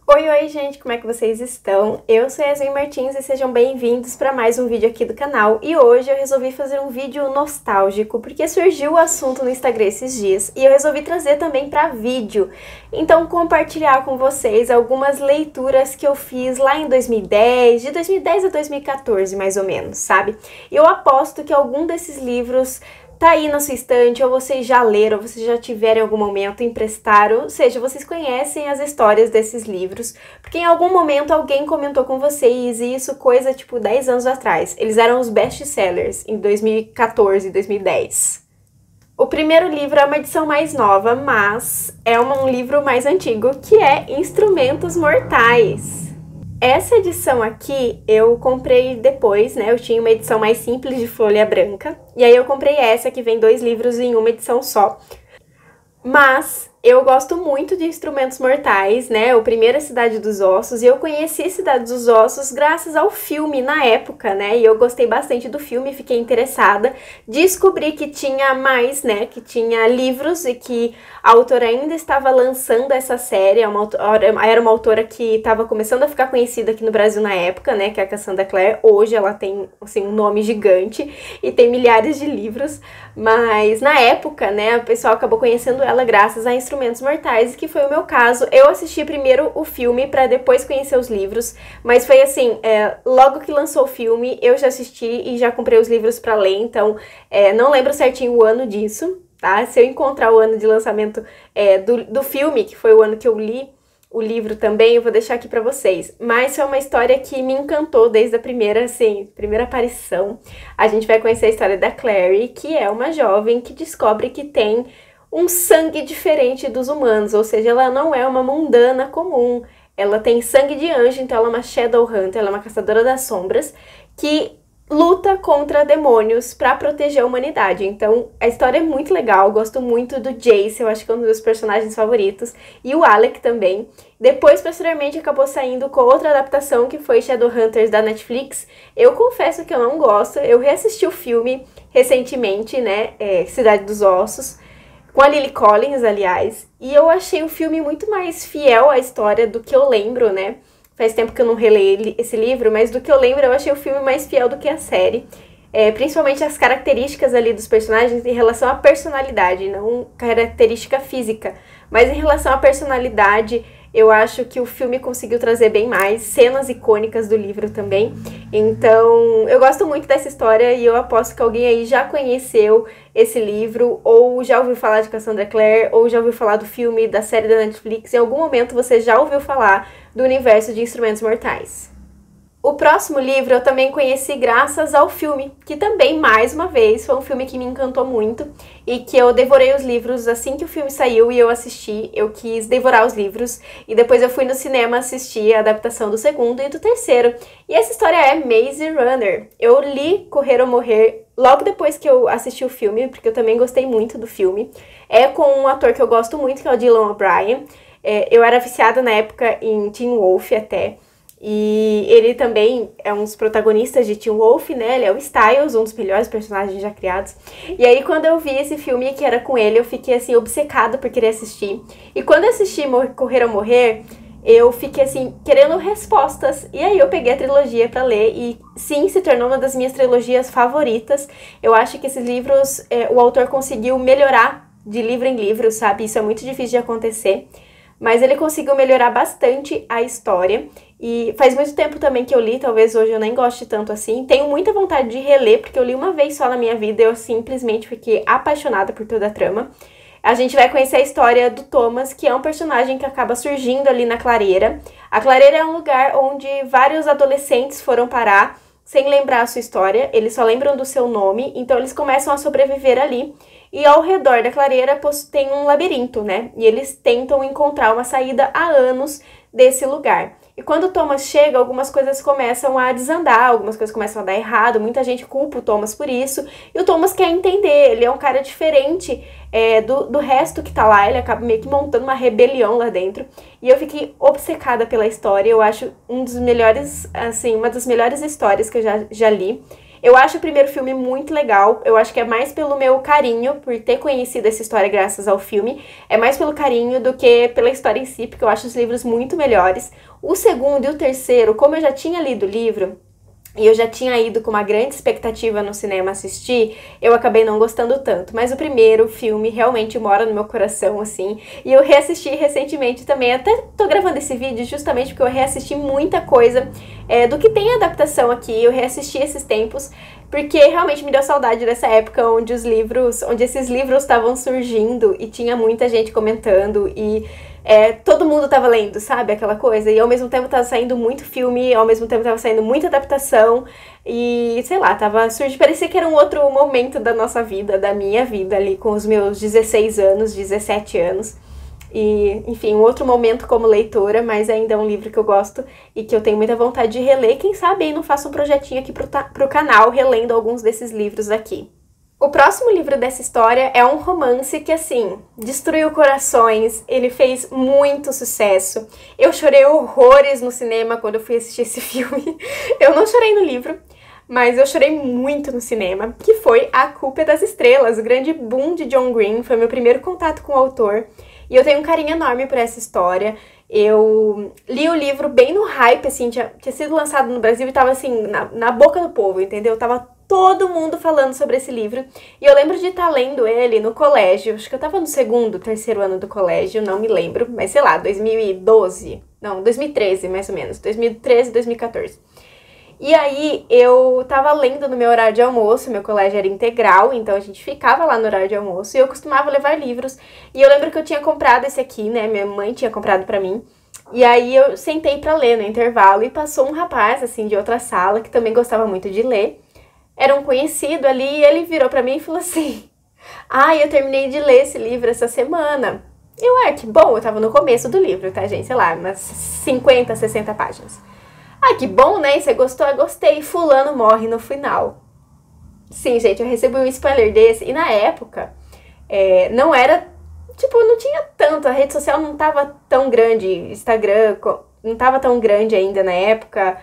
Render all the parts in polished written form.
Oi, gente, como é que vocês estão? Eu sou a Yasmin Martins e sejam bem-vindos para mais um vídeo aqui do canal. E hoje eu resolvi fazer um vídeo nostálgico, porque surgiu o assunto no Instagram esses dias e eu resolvi trazer também para vídeo. Então, compartilhar com vocês algumas leituras que eu fiz lá em 2010, de 2010 a 2014 mais ou menos, sabe? E eu aposto que algum desses livros tá aí na sua estante, ou vocês já leram, ou vocês já tiveram em algum momento, emprestaram, ou seja, vocês conhecem as histórias desses livros, porque em algum momento alguém comentou com vocês, e isso coisa tipo 10 anos atrás. Eles eram os best-sellers em 2014, 2010. O primeiro livro é uma edição mais nova, mas é um livro mais antigo, que é Instrumentos Mortais. Essa edição aqui eu comprei depois, né? Eu tinha uma edição mais simples de folha branca. E aí eu comprei essa, que vem 2 livros em uma edição só. Mas eu gosto muito de Instrumentos Mortais, né? O primeiro é Cidade dos Ossos, e eu conheci Cidade dos Ossos graças ao filme na época, né? E eu gostei bastante do filme, fiquei interessada. Descobri que tinha mais, né? Que tinha livros e que a autora ainda estava lançando essa série. Era uma autora que estava começando a ficar conhecida aqui no Brasil na época, né? Que é a Cassandra Clare. Hoje ela tem, assim, um nome gigante e tem milhares de livros. Mas na época, né? O pessoal acabou conhecendo ela graças a Instrumentos Mortais, que foi o meu caso. Eu assisti primeiro o filme para depois conhecer os livros, mas foi assim, logo que lançou o filme, eu já assisti e já comprei os livros para ler, então não lembro certinho o ano disso, tá? Se eu encontrar o ano de lançamento do filme, que foi o ano que eu li o livro também, eu vou deixar aqui pra vocês. Mas foi uma história que me encantou desde a primeira aparição. A gente vai conhecer a história da Clary, que é uma jovem que descobre que tem um sangue diferente dos humanos, ou seja, ela não é uma mundana comum. Ela tem sangue de anjo, então ela é uma Shadowhunter, ela é uma caçadora das sombras, que luta contra demônios para proteger a humanidade. Então, a história é muito legal, gosto muito do Jace, eu acho que é um dos meus personagens favoritos, e o Alec também. Depois, posteriormente, acabou saindo com outra adaptação, que foi Shadowhunters da Netflix. Eu confesso que eu não gosto, eu reassisti o filme recentemente, né, Cidade dos Ossos, com a Lily Collins, aliás, e eu achei o filme muito mais fiel à história do que eu lembro, né? Faz tempo que eu não releio esse livro, mas do que eu lembro, eu achei o filme mais fiel do que a série. Principalmente as características ali dos personagens em relação à personalidade, não característica física. Mas em relação à personalidade, eu acho que o filme conseguiu trazer bem mais cenas icônicas do livro também. Então, eu gosto muito dessa história e eu aposto que alguém aí já conheceu esse livro, ou já ouviu falar de Cassandra Clare, ou já ouviu falar do filme, da série da Netflix. Em algum momento você já ouviu falar do universo de Instrumentos Mortais. O próximo livro eu também conheci graças ao filme, que também, mais uma vez, foi um filme que me encantou muito e que eu devorei os livros assim que o filme saiu e eu assisti. Eu quis devorar os livros e depois eu fui no cinema assistir a adaptação do segundo e do terceiro. E essa história é Maze Runner. Eu li Correr ou Morrer logo depois que eu assisti o filme, porque eu também gostei muito do filme. É com um ator que eu gosto muito, que é o Dylan O'Brien. Eu era viciada na época em Teen Wolf até. E ele também é um dos protagonistas de Teen Wolf, né? Ele é o Styles, um dos melhores personagens já criados. E aí, quando eu vi esse filme que era com ele, eu fiquei, assim, obcecada por querer assistir. E quando eu assisti Correr ou Morrer, eu fiquei, assim, querendo respostas. E aí eu peguei a trilogia pra ler e, sim, se tornou uma das minhas trilogias favoritas. Eu acho que esses livros, o autor conseguiu melhorar de livro em livro, sabe? Isso é muito difícil de acontecer. Mas ele conseguiu melhorar bastante a história. E faz muito tempo também que eu li, talvez hoje eu nem goste tanto assim. Tenho muita vontade de reler, porque eu li uma vez só na minha vida e eu simplesmente fiquei apaixonada por toda a trama. A gente vai conhecer a história do Thomas, que é um personagem que acaba surgindo ali na Clareira. A Clareira é um lugar onde vários adolescentes foram parar sem lembrar a sua história. Eles só lembram do seu nome, então eles começam a sobreviver ali. E ao redor da Clareira tem um labirinto, né? E eles tentam encontrar uma saída há anos desse lugar. E quando o Thomas chega, algumas coisas começam a desandar, algumas coisas começam a dar errado, muita gente culpa o Thomas por isso, e o Thomas quer entender, ele é um cara diferente do resto que tá lá, ele acaba meio que montando uma rebelião lá dentro, e eu fiquei obcecada pela história, eu acho um dos melhores, assim, uma das melhores histórias que eu já li. Eu acho o primeiro filme muito legal, eu acho que é mais pelo meu carinho, por ter conhecido essa história graças ao filme, é mais pelo carinho do que pela história em si, porque eu acho os livros muito melhores. O segundo e o terceiro, como eu já tinha lido o livro, e eu já tinha ido com uma grande expectativa no cinema assistir, eu acabei não gostando tanto. Mas o primeiro filme realmente mora no meu coração, assim. E eu reassisti recentemente também. Até tô gravando esse vídeo justamente porque eu reassisti muita coisa do que tem adaptação aqui. Eu reassisti esses tempos porque realmente me deu saudade dessa época onde esses livros estavam surgindo e tinha muita gente comentando e todo mundo tava lendo, sabe? Aquela coisa. E ao mesmo tempo tava saindo muito filme, ao mesmo tempo tava saindo muita adaptação. E, sei lá, tava surgindo. Parecia que era um outro momento da nossa vida, da minha vida ali, com os meus 16 anos, 17 anos. E, enfim, um outro momento como leitora, mas ainda é um livro que eu gosto e que eu tenho muita vontade de reler. Quem sabe aí não faço um projetinho aqui pro canal, relendo alguns desses livros aqui. O próximo livro dessa história é um romance que, assim, destruiu corações, ele fez muito sucesso. Eu chorei horrores no cinema quando eu fui assistir esse filme. Eu não chorei no livro, mas eu chorei muito no cinema, que foi A Culpa é das Estrelas, o grande boom de John Green, foi meu primeiro contato com o autor. E eu tenho um carinho enorme por essa história. Eu li o livro bem no hype, assim, tinha sido lançado no Brasil e tava, assim, na boca do povo, entendeu? Tava todo mundo falando sobre esse livro. E eu lembro de estar lendo ele no colégio, acho que eu tava no segundo, terceiro ano do colégio, não me lembro, mas sei lá, 2012, não, 2013 mais ou menos, 2013, 2014. E aí eu tava lendo no meu horário de almoço, meu colégio era integral, então a gente ficava lá no horário de almoço e eu costumava levar livros. E eu lembro que eu tinha comprado esse aqui, né, minha mãe tinha comprado pra mim. E aí eu sentei pra ler no intervalo e passou um rapaz, assim, de outra sala que também gostava muito de ler. Era um conhecido ali e ele virou pra mim e falou assim: eu terminei de ler esse livro essa semana. Que bom, eu tava no começo do livro, tá, gente? Sei lá, umas 50, 60 páginas. Que bom, né? Você gostou? Eu gostei. Fulano morre no final. Sim, gente, eu recebi um spoiler desse. E na época, não era... Tipo, não tinha tanto. A rede social não tava tão grande. Instagram não tava tão grande ainda na época.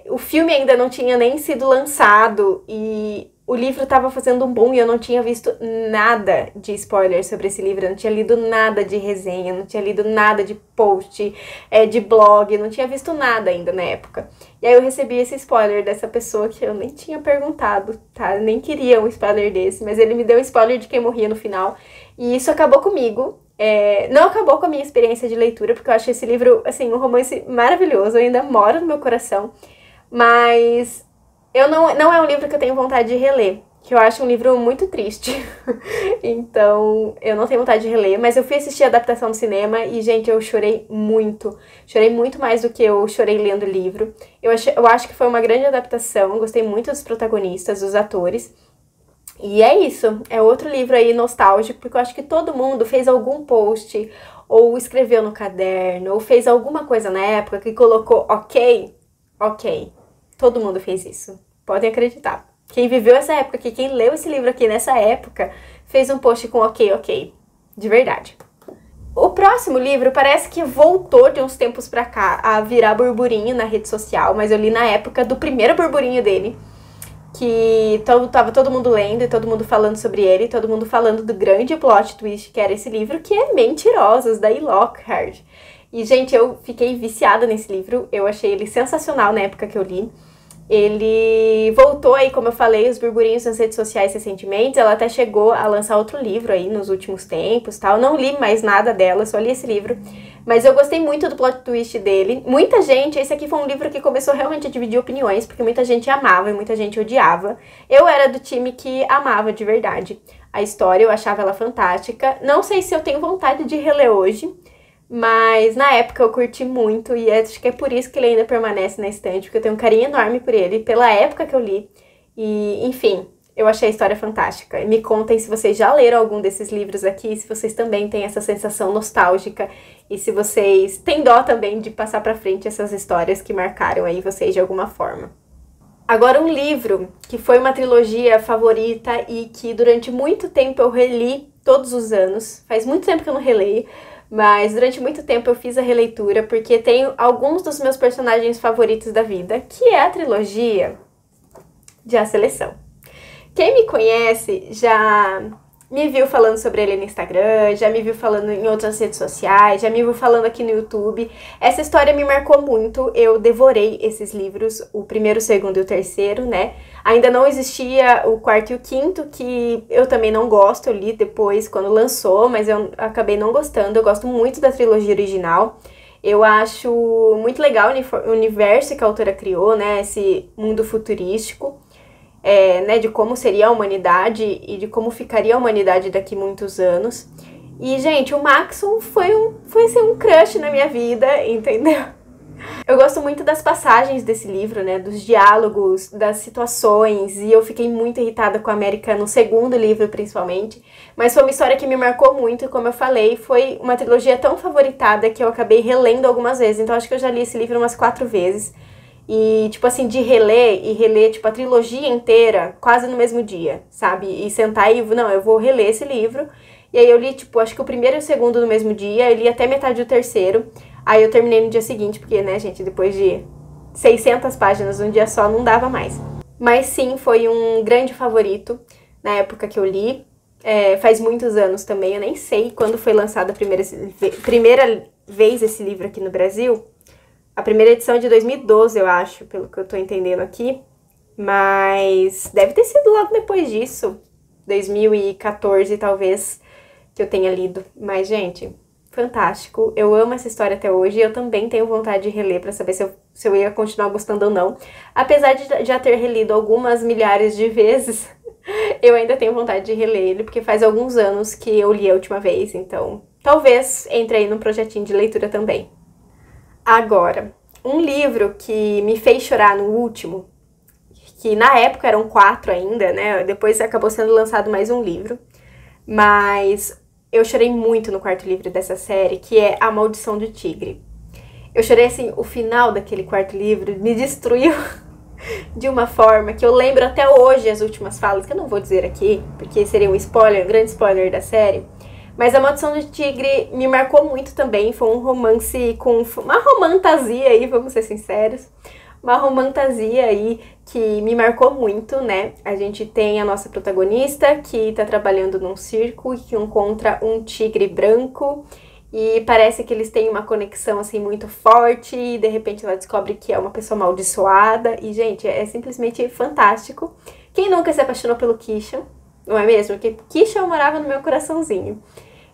O filme ainda não tinha nem sido lançado. E o livro tava fazendo um boom e eu não tinha visto nada de spoiler sobre esse livro. Eu não tinha lido nada de resenha, não tinha lido nada de post, de blog, não tinha visto nada ainda na época. E aí eu recebi esse spoiler dessa pessoa que eu nem tinha perguntado, tá? Eu nem queria um spoiler desse, mas ele me deu um spoiler de quem morria no final. E isso acabou comigo. Não acabou com a minha experiência de leitura, porque eu acho esse livro, assim, um romance maravilhoso, ainda mora no meu coração. Mas... não é um livro que eu tenho vontade de reler, que eu acho um livro muito triste. Então, eu não tenho vontade de reler, mas eu fui assistir a adaptação no cinema e, gente, eu chorei muito. Chorei muito mais do que eu chorei lendo o livro. Eu acho que foi uma grande adaptação, gostei muito dos protagonistas, dos atores. E é isso, é outro livro aí nostálgico, porque eu acho que todo mundo fez algum post, ou escreveu no caderno, ou fez alguma coisa na época que colocou ok. Todo mundo fez isso, podem acreditar. Quem viveu essa época aqui, quem leu esse livro aqui nessa época, fez um post com ok, de verdade. O próximo livro parece que voltou de uns tempos pra cá a virar burburinho na rede social, mas eu li na época do primeiro burburinho dele, que tava todo mundo lendo e todo mundo falando sobre ele, todo mundo falando do grande plot twist que era esse livro, que é Mentirosos, da E. Lockhart. E, gente, eu fiquei viciada nesse livro, eu achei ele sensacional na época que eu li. Ele voltou aí, como eu falei, os burburinhos nas redes sociais recentemente, ela até chegou a lançar outro livro aí nos últimos tempos, tal. Não li mais nada dela, só li esse livro, mas eu gostei muito do plot twist dele. Muita gente, esse aqui foi um livro que começou realmente a dividir opiniões, porque muita gente amava e muita gente odiava. Eu era do time que amava de verdade a história, eu achava ela fantástica. Não sei se eu tenho vontade de reler hoje, mas na época eu curti muito e acho que é por isso que ele ainda permanece na estante, porque eu tenho um carinho enorme por ele, pela época que eu li. E, enfim, eu achei a história fantástica. E me contem se vocês já leram algum desses livros aqui, se vocês também têm essa sensação nostálgica e se vocês têm dó também de passar pra frente essas histórias que marcaram aí vocês de alguma forma. Agora, um livro que foi uma trilogia favorita e que durante muito tempo eu reli todos os anos. Faz muito tempo que eu não releio. Mas durante muito tempo eu fiz a releitura porque tem alguns dos meus personagens favoritos da vida, que é a trilogia de A Seleção. Quem me conhece já me viu falando sobre ele no Instagram, já me viu falando em outras redes sociais, já me viu falando aqui no YouTube. Essa história me marcou muito, eu devorei esses livros, o primeiro, o segundo e o terceiro, né? Ainda não existia o quarto e o quinto, que eu também não gosto, eu li depois quando lançou, mas eu acabei não gostando. Eu gosto muito da trilogia original. Eu acho muito legal o universo que a autora criou, né? Esse mundo futurístico. Né, de como seria a humanidade e de como ficaria a humanidade daqui a muitos anos. E, gente, o Maxon foi um crush na minha vida, entendeu? Eu gosto muito das passagens desse livro, né, dos diálogos, das situações, e eu fiquei muito irritada com a América no segundo livro, principalmente. Mas foi uma história que me marcou muito, e como eu falei, foi uma trilogia tão favoritada que eu acabei relendo algumas vezes. Então, acho que eu já li esse livro umas 4 vezes. E, tipo assim, de reler, tipo, a trilogia inteira, quase no mesmo dia, sabe? E sentar e, não, eu vou reler esse livro. E aí eu li, tipo, acho que o primeiro e o segundo no mesmo dia, eu li até metade do terceiro. Aí eu terminei no dia seguinte, porque, né, gente, depois de 600 páginas num dia só, não dava mais. Mas sim, foi um grande favorito na época que eu li. Faz muitos anos também, eu nem sei quando foi lançado a primeira vez esse livro aqui no Brasil. A primeira edição é de 2012, eu acho, pelo que eu tô entendendo aqui. Mas deve ter sido logo depois disso, 2014 talvez, que eu tenha lido. Mas, gente, fantástico. Eu amo essa história até hoje e eu também tenho vontade de reler pra saber se eu ia continuar gostando ou não. Apesar de já ter relido algumas milhares de vezes, eu ainda tenho vontade de reler ele, porque faz alguns anos que eu li a última vez. Então, talvez entre aí num projetinho de leitura também. Agora, um livro que me fez chorar no último, que na época eram 4 ainda, né? Depois acabou sendo lançado mais um livro, mas eu chorei muito no quarto livro dessa série, que é A Maldição do Tigre. Eu chorei assim, o final daquele quarto livro me destruiu de uma forma que eu lembro até hoje as últimas falas, que eu não vou dizer aqui, porque seria um spoiler, um grande spoiler da série. Mas A Maldição do Tigre me marcou muito também, foi um romance com uma romantasia aí, vamos ser sinceros. Uma romantasia aí que me marcou muito, né? A gente tem a nossa protagonista que tá trabalhando num circo e que encontra um tigre branco. E parece que eles têm uma conexão, assim, muito forte e de repente ela descobre que é uma pessoa amaldiçoada. E, gente, é simplesmente fantástico. Quem nunca se apaixonou pelo Kishan? Não é mesmo? Porque Kishan morava no meu coraçãozinho.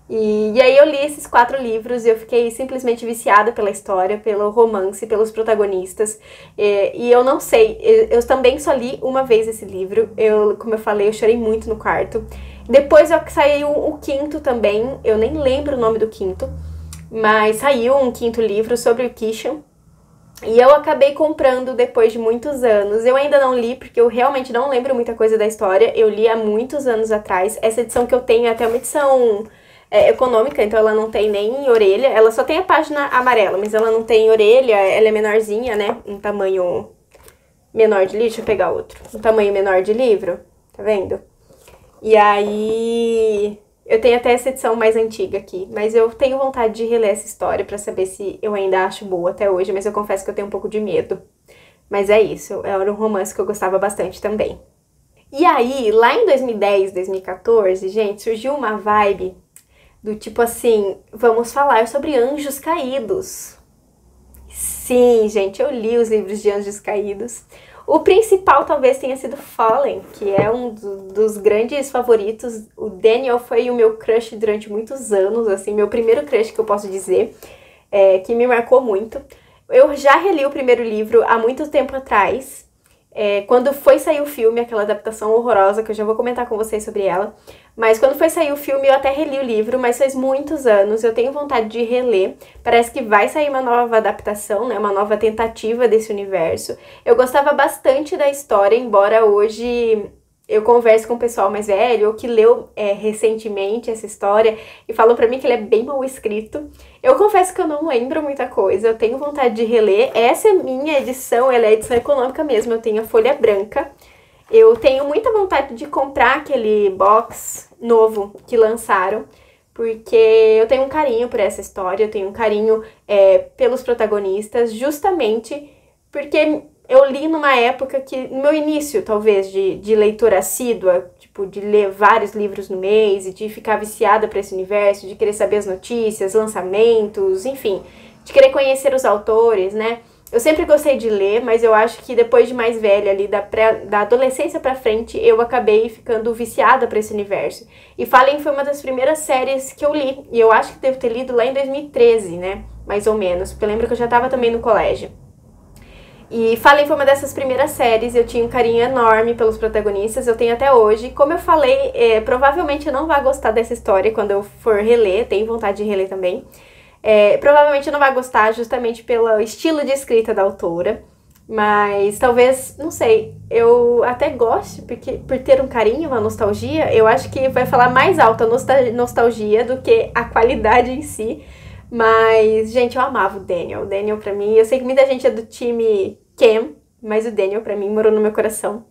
E aí eu li esses 4 livros e eu fiquei simplesmente viciada pela história, pelo romance, pelos protagonistas. E eu não sei, eu também só li uma vez esse livro. Como eu falei, eu chorei muito no quarto. Depois saiu o quinto também, eu nem lembro o nome do quinto, mas saiu um 5º livro sobre o Kishan. E eu acabei comprando depois de muitos anos. Eu ainda não li, porque eu realmente não lembro muita coisa da história. Eu li há muitos anos atrás. Essa edição que eu tenho é até uma edição econômica, então ela não tem nem orelha. Ela só tem a página amarela, mas ela não tem orelha. Ela é menorzinha, né? Um tamanho menor de livro. Deixa eu pegar outro. Um tamanho menor de livro. Tá vendo? E aí eu tenho até essa edição mais antiga aqui, mas eu tenho vontade de reler essa história pra saber se eu ainda acho boa até hoje, mas eu confesso que eu tenho um pouco de medo. Mas é isso, era um romance que eu gostava bastante também. E aí, lá em 2010, 2014, gente, surgiu uma vibe do tipo assim, vamos falar sobre anjos caídos. Sim, gente, eu li os livros de Anjos Caídos. O principal talvez tenha sido Fallen, que é um dos grandes favoritos. O Daniel foi o meu crush durante muitos anos, assim, meu primeiro crush que eu posso dizer, que me marcou muito. Eu já reli o primeiro livro há muito tempo atrás, quando foi sair o filme, aquela adaptação horrorosa, que eu já vou comentar com vocês sobre ela. Mas quando foi sair o filme, eu até reli o livro, mas faz muitos anos, eu tenho vontade de reler. Parece que vai sair uma nova adaptação, né, uma nova tentativa desse universo. Eu gostava bastante da história, embora hoje eu converse com o pessoal mais velho, ou que leu recentemente essa história, e falam pra mim que ele é bem mal escrito. Eu confesso que eu não lembro muita coisa, eu tenho vontade de reler. Essa é minha edição, ela é edição econômica mesmo, eu tenho a folha branca. Eu tenho muita vontade de comprar aquele box novo que lançaram, porque eu tenho um carinho por essa história, eu tenho um carinho pelos protagonistas, justamente porque eu li numa época que, no meu início, talvez, de leitura assídua, tipo, de ler vários livros no mês e de ficar viciada para esse universo, de querer saber as notícias, lançamentos, enfim, de querer conhecer os autores, né? Eu sempre gostei de ler, mas eu acho que depois de mais velha, ali da adolescência pra frente, eu acabei ficando viciada pra esse universo. E Fallen foi uma das primeiras séries que eu li, e eu acho que devo ter lido lá em 2013, né? Mais ou menos, porque eu lembro que eu já tava também no colégio. E Fallen foi uma dessas primeiras séries, eu tinha um carinho enorme pelos protagonistas, eu tenho até hoje. Como eu falei, provavelmente eu não vou gostar dessa história quando eu for reler, tenho vontade de reler também. Provavelmente eu não vai gostar justamente pelo estilo de escrita da autora, mas talvez, não sei, eu até goste, porque por ter um carinho, uma nostalgia, eu acho que vai falar mais alto a nostalgia do que a qualidade em si. Mas, gente, eu amava o Daniel. O Daniel, pra mim, eu sei que muita gente é do time Cam, mas o Daniel, pra mim, morou no meu coração.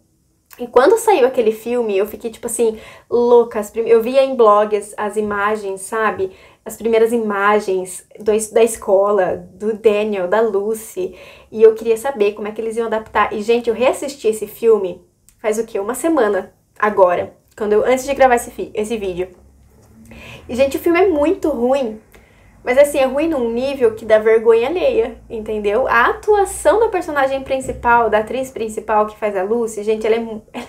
E quando saiu aquele filme, eu fiquei, tipo assim, louca. Eu via em blogs as imagens, sabe? As primeiras imagens da escola, do Daniel, da Lucy. E eu queria saber como é que eles iam adaptar. E, gente, eu reassisti esse filme faz o quê? Uma semana agora, antes de gravar esse vídeo. E, gente, o filme é muito ruim. Mas assim, é ruim num nível que dá vergonha alheia, entendeu? A atuação da personagem principal, da atriz principal que faz a Lucy, gente, ela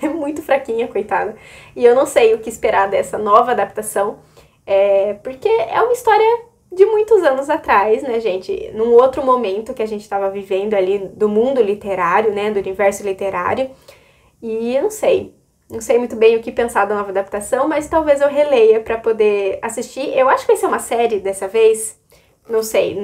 é muito fraquinha, coitada. E eu não sei o que esperar dessa nova adaptação, porque é uma história de muitos anos atrás, né, gente? Num outro momento que a gente estava vivendo ali do mundo literário, né, do universo literário. E eu não sei muito bem o que pensar da nova adaptação, mas talvez eu releia pra poder assistir. Eu acho que vai ser uma série dessa vez. Não sei,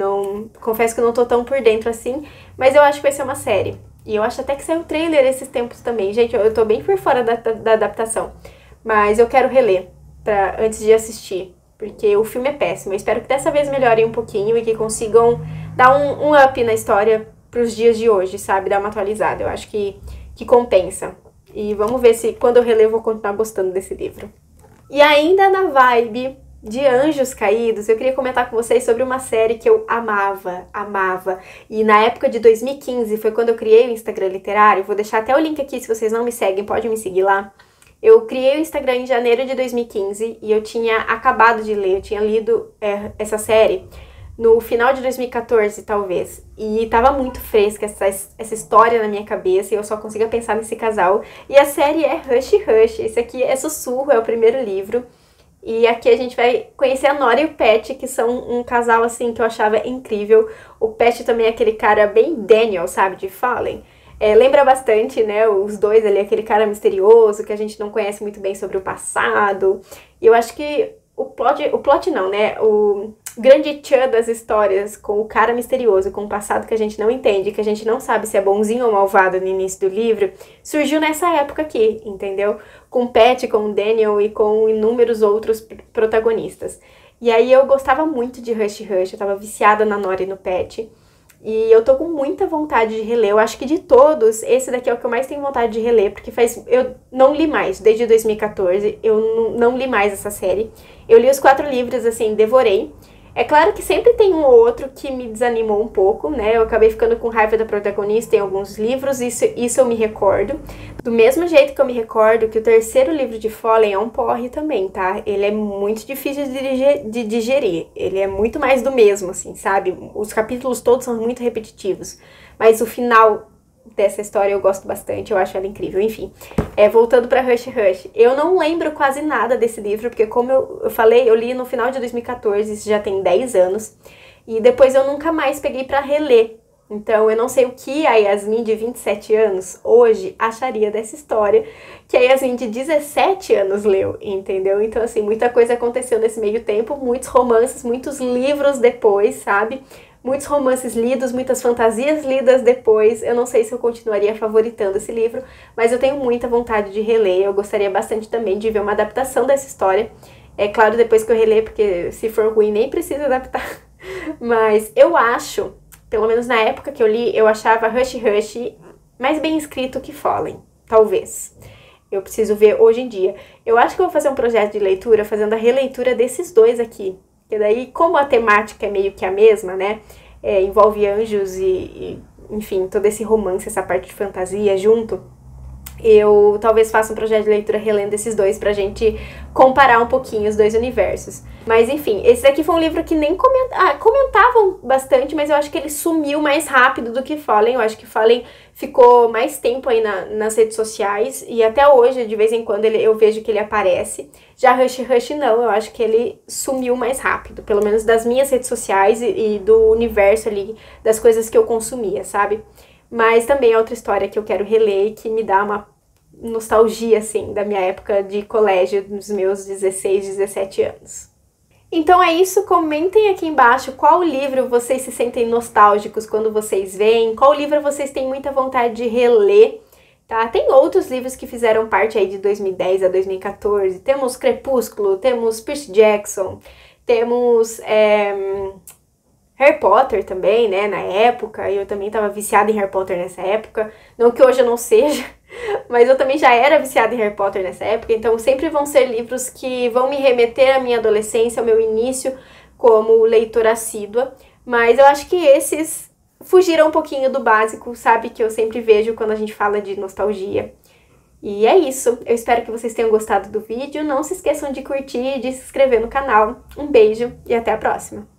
confesso que eu não tô tão por dentro assim, mas eu acho que vai ser uma série. E eu acho até que saiu o trailer esses tempos também. Gente, eu tô bem por fora da adaptação. Mas eu quero reler antes de assistir, porque o filme é péssimo. Eu espero que dessa vez melhorem um pouquinho e que consigam dar um up na história pros dias de hoje, sabe? Dar uma atualizada. Eu acho que compensa. E vamos ver se quando eu reler eu vou continuar gostando desse livro. E ainda na vibe de Anjos Caídos, eu queria comentar com vocês sobre uma série que eu amava. E na época de 2015 foi quando eu criei o Instagram literário. Vou deixar até o link aqui, se vocês não me seguem, pode me seguir lá. Eu criei o Instagram em janeiro de 2015 e eu tinha acabado de ler, eu tinha lido essa série no final de 2014, talvez. E tava muito fresca essa história na minha cabeça e eu só conseguia pensar nesse casal. E a série é Hush Hush. Esse aqui é Sussurro, é o primeiro livro. E aqui a gente vai conhecer a Nora e o Pat, que são um casal, assim, que eu achava incrível. O Pat também é aquele cara bem Daniel, sabe, de Fallen. Lembra bastante, né, os dois ali, aquele cara misterioso que a gente não conhece muito bem sobre o passado. E eu acho que o plot não, né, o grande tchan das histórias com o cara misterioso, com o passado que a gente não entende, que a gente não sabe se é bonzinho ou malvado no início do livro, surgiu nessa época aqui, entendeu? Com o Pat, com o Daniel e com inúmeros outros protagonistas. E aí eu gostava muito de Hush Hush, eu tava viciada na Nora e no Pat. E eu tô com muita vontade de reler. Eu acho que de todos, esse daqui é o que eu mais tenho vontade de reler, porque eu não li mais, desde 2014, eu não li mais essa série. Eu li os 4 livros, assim, devorei. É claro que sempre tem um ou outro que me desanimou um pouco, né? Eu acabei ficando com raiva da protagonista em alguns livros, isso eu me recordo. Do mesmo jeito que eu me recordo que o terceiro livro de Fallen é um porre também, tá? Ele é muito difícil de digerir, ele é muito mais do mesmo, assim, sabe? Os capítulos todos são muito repetitivos, mas o final dessa história eu gosto bastante, eu acho ela incrível. Enfim, voltando pra Hush Hush, eu não lembro quase nada desse livro, porque como eu falei, eu li no final de 2014, isso já tem 10 anos, e depois eu nunca mais peguei pra reler. Então eu não sei o que a Yasmin de 27 anos hoje acharia dessa história, que a Yasmin de 17 anos leu, entendeu? Então assim, muita coisa aconteceu nesse meio tempo, muitos romances, muitos livros depois, sabe? Muitos romances lidos, muitas fantasias lidas depois. Eu não sei se eu continuaria favoritando esse livro, mas eu tenho muita vontade de reler. Eu gostaria bastante também de ver uma adaptação dessa história. É claro, depois que eu reler, porque se for ruim nem precisa adaptar. Mas eu acho, pelo menos na época que eu li, eu achava Hush Hush mais bem escrito que Fallen. Talvez. Eu preciso ver hoje em dia. Eu acho que eu vou fazer um projeto de leitura fazendo a releitura desses dois aqui. Porque daí, como a temática é meio que a mesma, né? Envolve anjos e enfim, todo esse romance, essa parte de fantasia junto, eu talvez faça um projeto de leitura relendo esses dois pra gente comparar um pouquinho os dois universos. Mas enfim, esse daqui foi um livro que nem comentavam bastante, mas eu acho que ele sumiu mais rápido do que Fallen. Eu acho que Fallen ficou mais tempo aí nas redes sociais e até hoje, de vez em quando, eu vejo que ele aparece. Já Hush Hush não, eu acho que ele sumiu mais rápido, pelo menos das minhas redes sociais e do universo ali, das coisas que eu consumia, sabe? Mas também é outra história que eu quero reler e que me dá uma nostalgia, assim, da minha época de colégio, dos meus 16, 17 anos. Então é isso, comentem aqui embaixo qual livro vocês se sentem nostálgicos quando vocês veem, qual livro vocês têm muita vontade de reler, tá? Tem outros livros que fizeram parte aí de 2010 a 2014, temos Crepúsculo, temos Percy Jackson, temos Harry Potter também, né, na época, e eu também tava viciada em Harry Potter nessa época, não que hoje eu não seja, mas eu também já era viciada em Harry Potter nessa época, então sempre vão ser livros que vão me remeter à minha adolescência, ao meu início como leitora assídua, mas eu acho que esses fugiram um pouquinho do básico, sabe, que eu sempre vejo quando a gente fala de nostalgia. E é isso, eu espero que vocês tenham gostado do vídeo, não se esqueçam de curtir e de se inscrever no canal. Um beijo e até a próxima!